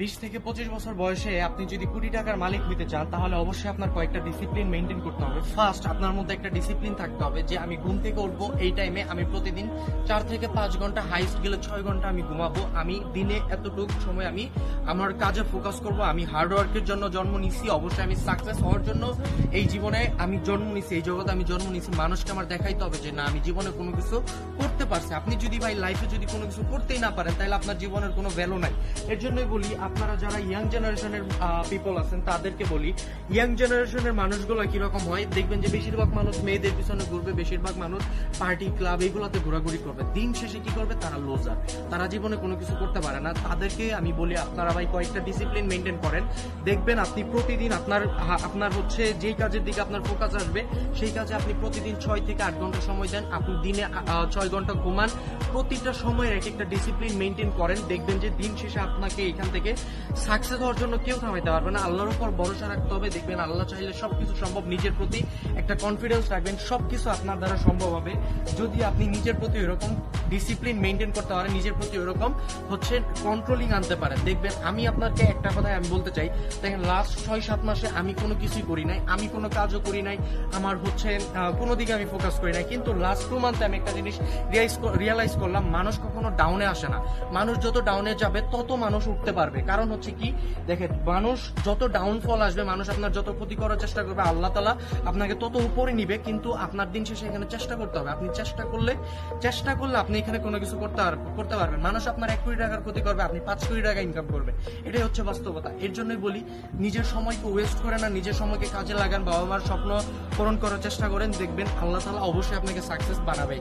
20 থেকে 25 বছর বয়সে আপনি যদি কোটি টাকার মালিক হতে চান তাহলে অবশ্যই আপনার কয়েকটা ডিসিপ্লিন মেনটেন করতে হবে। ফার্স্ট, আপনার মধ্যে একটা ডিসিপ্লিন থাকতে হবে যে আমি ঘুম থেকে উঠবো এই টাইমে, আমি প্রতিদিন 4 থেকে 5 ঘন্টা, হাইস্ট গেলে 6 ঘন্টা আমি ঘুমাবো। আমি দিনে এতটুকু সময় আমি আমার কাজে ফোকাস করব। আমি হার্ড ওয়ার্কের জন্য জন্ম নিছি, অবশ্যই আমি সাকসেস হওয়ার জন্য এই জীবনে আমি জন্ম নিছি, এই জগতে আমি জন্ম নিছি। মানুষকে আমার দেখাইতে হবে যে না, আমি জীবনে কোনো কিছু করতে পারছি। আপনি যদি ভাই লাইফে যদি কোনো কিছু করতেই না পারেন তাহলে আপনার জীবনের কোনো ভ্যালু নাই। এর জন্যই বলি, আপনারা যারা ইয়াং জেনারেশনের পিপল আছেন তাদেরকে বলি, ইয়াং জেনারেশনের মানুষগুলো কিরকম হয় দেখবেন যে বেশিরভাগ মানুষ মেয়েদের পিছনে ঘুরবে, বেশিরভাগ মানুষ পার্টি ক্লাব এইগুলোতে ঘোরাঘুরি করবে। দিন শেষে কি করবে? তারা লোজার, তারা জীবনে কোনো কিছু করতে পারে না। তাদেরকে আমি বলি আপনারা ভাই কয়েকটা ডিসিপ্লিন মেনটেন করেন, দেখবেন আপনি প্রতিদিন আপনার হচ্ছে যেই কাজের দিকে আপনার ফোকাস আসবে সেই কাজে আপনি প্রতিদিন 6 থেকে 8 ঘন্টা সময় দেন। আপনি দিনে 6 ঘন্টা ঘুমান, প্রতিটা সময়ের একটা ডিসিপ্লিন মেনটেন করেন, দেখবেন যে দিন শেষে আপনাকে এখান থেকে সাকসেস হওয়ার জন্য কেউ থামাইতে পারবে না। আল্লাহর উপর ভরসা রাখতে হবে, দেখবেন আল্লাহ চাইলে সবকিছু সম্ভব। নিজের প্রতি একটা কনফিডেন্স রাখবেন, সবকিছু আপনার দ্বারা সম্ভব হবে যদি আপনি নিজের প্রতি এরকম ডিসিপ্লিন মেনটেন করতে পারেন, নিজের প্রতি এরকম হচ্ছে কন্ট্রোলিং আনতে পারেন। দেখবেন আমি আপনাকে একটা কথাই আমি বলতে চাই, দেখেন লাস্ট 6-7 মাসে আমি কোনো কিছুই করি নাই, আমি কোনো কাজও করি নাই, আমার হচ্ছে কোনো দিকে আমি ফোকাস করি নাই। কিন্তু লাস্ট 2 মান্থে আমি একটা জিনিস রিয়ালাইজ করলাম, মানুষ কখনো ডাউনে আসে না। মানুষ যত ডাউনে যাবে তত মানুষ উঠতে পারবে। কারণ হচ্ছে কি, দেখেন মানুষ যত ডাউনফল আসবে, মানুষ আপনার যত ক্ষতি করার চেষ্টা করবে, আল্লাহ তাআলা আপনাকে তত উপরে নিবে। কিন্তু আপনার দিন শেষে এখানে চেষ্টা করতে হবে। আপনি চেষ্টা করলে আপনি এখানে কোনো কিছু করতে পারবেন। মানুষ আপনার 1 কোটি টাকার ক্ষতি করবে, আপনি 5 কোটি টাকা ইনকাম করবেন। এটাই হচ্ছে বাস্তবতা। এর জন্যই বলি, নিজের সময়কে ওয়েস্ট করে না, নিজের সময়কে কাজে লাগান, বাবা মার স্বপ্ন পূরণ করার চেষ্টা করেন, দেখবেন আল্লাহ তাআলা অবশ্যই আপনাকে সাকসেস বানাবে।